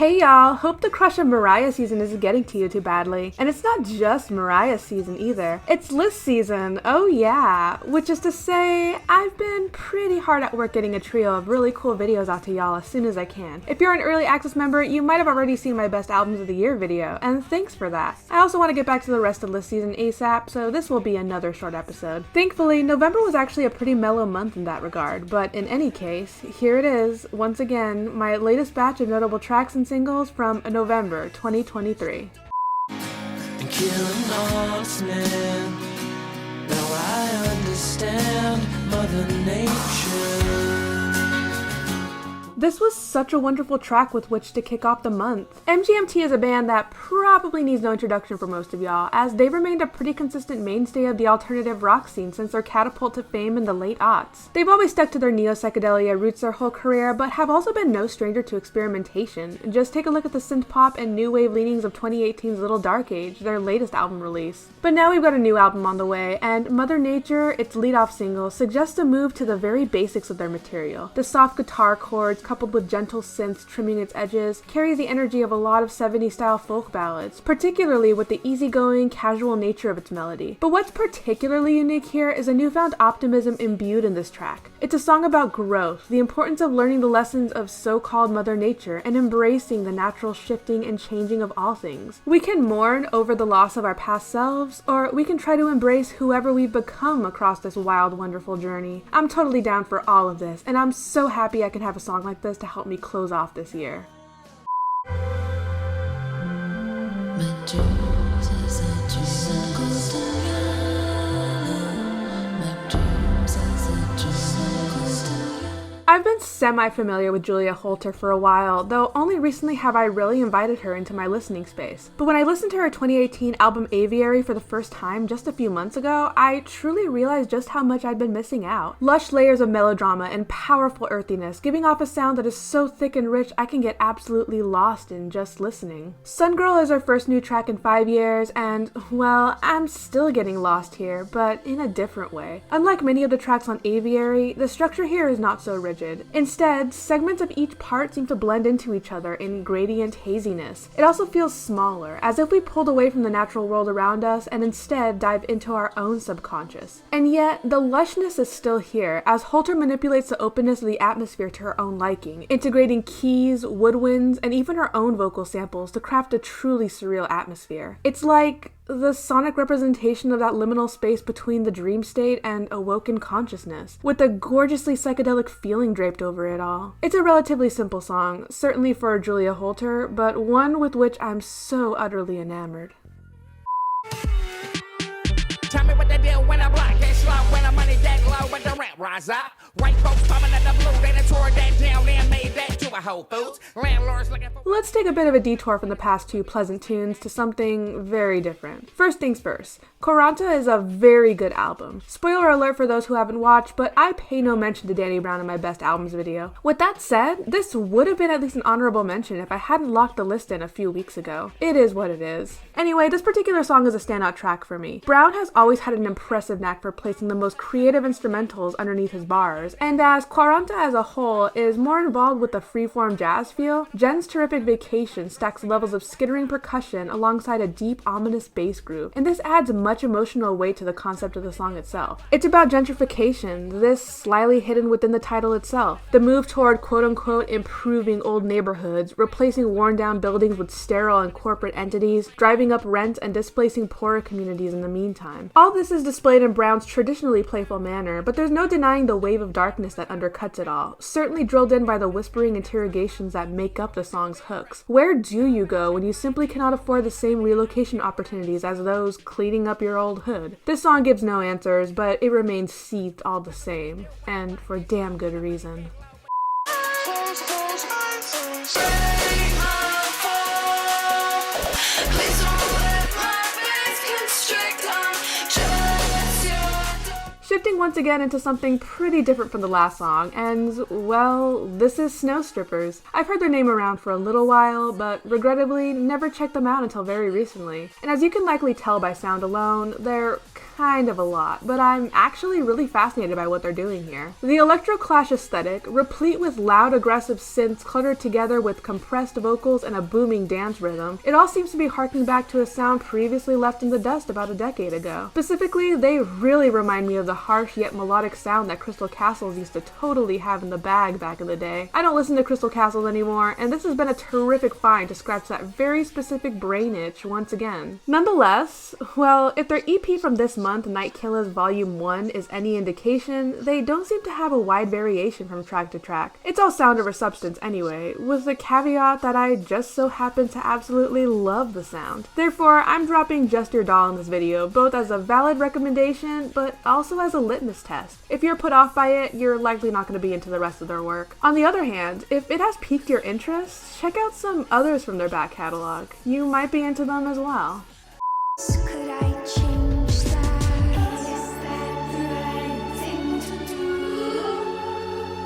Hey y'all, hope the crush of Mariah season isn't getting to you too badly. And it's not just Mariah season either. It's list season, oh yeah. Which is to say, I've been pretty hard at work getting a trio of really cool videos out to y'all as soon as I can. If you're an early access member, you might have already seen my best albums of the year video, and thanks for that. I also want to get back to the rest of list season ASAP, so this will be another short episode. Thankfully, November was actually a pretty mellow month in that regard, but in any case, here it is, once again, my latest batch of notable tracks and singles from November 2023. And killing honest men. Now I understand Mother Nature. This was such a wonderful track with which to kick off the month. MGMT is a band that probably needs no introduction for most of y'all, as they've remained a pretty consistent mainstay of the alternative rock scene since their catapult to fame in the late aughts. They've always stuck to their neo-psychedelia roots their whole career, but have also been no stranger to experimentation. Just take a look at the synth-pop and new wave leanings of 2018's Little Dark Age, their latest album release. But now we've got a new album on the way, and Mother Nature, its lead-off single, suggests a move to the very basics of their material. The soft guitar chords, coupled with gentle synths trimming its edges, carries the energy of a lot of 70s style folk ballads, particularly with the easygoing, casual nature of its melody. But what's particularly unique here is a newfound optimism imbued in this track. It's a song about growth, the importance of learning the lessons of so-called Mother Nature, and embracing the natural shifting and changing of all things. We can mourn over the loss of our past selves, or we can try to embrace whoever we've become across this wild, wonderful journey. I'm totally down for all of this, and I'm so happy I can have a song like this to help me close off this year. I've been semi-familiar with Julia Holter for a while, though only recently have I really invited her into my listening space. But when I listened to her 2018 album Aviary for the first time just a few months ago, I truly realized just how much I'd been missing out. Lush layers of melodrama and powerful earthiness, giving off a sound that is so thick and rich I can get absolutely lost in just listening. Sun Girl is her first new track in 5 years, and, well, I'm still getting lost here, but in a different way. Unlike many of the tracks on Aviary, the structure here is not so rigid. Instead, segments of each part seem to blend into each other in gradient haziness. It also feels smaller, as if we pulled away from the natural world around us and instead dive into our own subconscious. And yet, the lushness is still here, as Holter manipulates the openness of the atmosphere to her own liking, integrating keys, woodwinds, and even her own vocal samples to craft a truly surreal atmosphere. It's like the sonic representation of that liminal space between the dream state and awoken consciousness, with a gorgeously psychedelic feeling draped over it all. It's a relatively simple song, certainly for Julia Holter, but one with which I'm so utterly enamored. Tell me what they do when I'm black and slow, when I'm money that low, but the rent rise up. White folks coming at the blue, they done tore that down and made that to a Whole Foods. Landlords looking for... Let's take a bit of a detour from the past two pleasant tunes to something very different. First things first, Quaranta is a very good album. Spoiler alert for those who haven't watched, but I pay no mention to Danny Brown in my best albums video. With that said, this would have been at least an honorable mention if I hadn't locked the list in a few weeks ago. It is what it is. Anyway, this particular song is a standout track for me. Brown has always had an impressive knack for placing the most creative instrumentals underneath his bars, and as Quaranta as a whole is more involved with the freeform jazz feel, Jenn's terrific Vacation stacks levels of skittering percussion alongside a deep, ominous bass groove, and this adds much emotional weight to the concept of the song itself. It's about gentrification, this slyly hidden within the title itself. The move toward quote-unquote improving old neighborhoods, replacing worn-down buildings with sterile and corporate entities, driving up rent and displacing poorer communities in the meantime. All this is displayed in Brown's traditionally playful manner, but there's no denying the wave of darkness that undercuts it all, certainly drilled in by the whispering interrogations that make up the song's hooks. Where do you go when you simply cannot afford the same relocation opportunities as those cleaning up your old hood? This song gives no answers, but it remains seethed all the same, and for damn good reason. Shifting once again into something pretty different from the last song, and, well, this is Snow Strippers. I've heard their name around for a little while, but regrettably never checked them out until very recently. And as you can likely tell by sound alone, they're kind of a lot, but I'm actually really fascinated by what they're doing here. The electro-clash aesthetic, replete with loud aggressive synths cluttered together with compressed vocals and a booming dance rhythm, it all seems to be harking back to a sound previously left in the dust about a decade ago. Specifically, they really remind me of the harsh yet melodic sound that Crystal Castles used to totally have in the bag back in the day. I don't listen to Crystal Castles anymore, and this has been a terrific find to scratch that very specific brain itch once again. Nonetheless, well, if their EP from this month, Night Killers Volume 1, is any indication, they don't seem to have a wide variation from track to track. It's all sound over substance anyway, with the caveat that I just so happen to absolutely love the sound. Therefore, I'm dropping Just Your Doll in this video, both as a valid recommendation, but also as a litmus test. If you're put off by it, you're likely not going to be into the rest of their work. On the other hand, if it has piqued your interest, check out some others from their back catalog. You might be into them as well. Could I change that? Is that the right thing to do?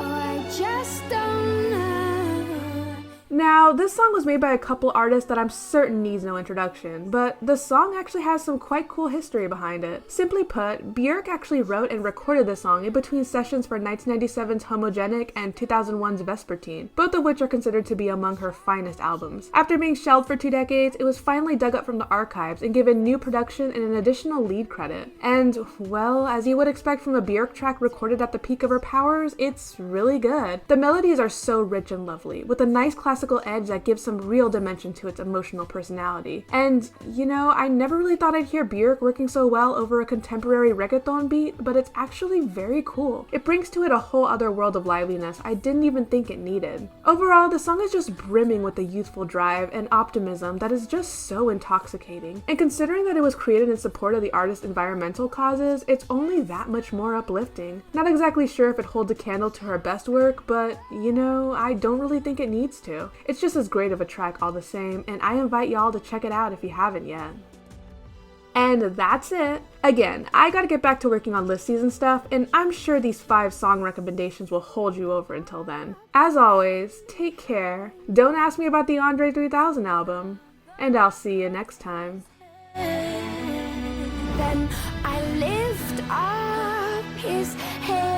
Or I just don't know. Now, this song was made by a couple artists that I'm certain needs no introduction, but the song actually has some quite cool history behind it. Simply put, Björk actually wrote and recorded the song in between sessions for 1997's Homogenic and 2001's Vespertine, both of which are considered to be among her finest albums. After being shelved for 2 decades, it was finally dug up from the archives and given new production and an additional lead credit. And, well, as you would expect from a Björk track recorded at the peak of her powers, it's really good. The melodies are so rich and lovely, with a nice classical edge that gives some real dimension to its emotional personality. And, you know, I never really thought I'd hear Björk working so well over a contemporary reggaeton beat, but it's actually very cool. It brings to it a whole other world of liveliness I didn't even think it needed. Overall, the song is just brimming with a youthful drive and optimism that is just so intoxicating. And considering that it was created in support of the artist's environmental causes, it's only that much more uplifting. Not exactly sure if it holds a candle to her best work, but, you know, I don't really think it needs to. It's just as great of a track all the same, and I invite y'all to check it out if you haven't yet. And that's it. Again, I gotta get back to working on list season stuff, and I'm sure these 5 song recommendations will hold you over until then. As always, take care, don't ask me about the Andre 3000 album, and I'll see you next time. Then I lift up his head.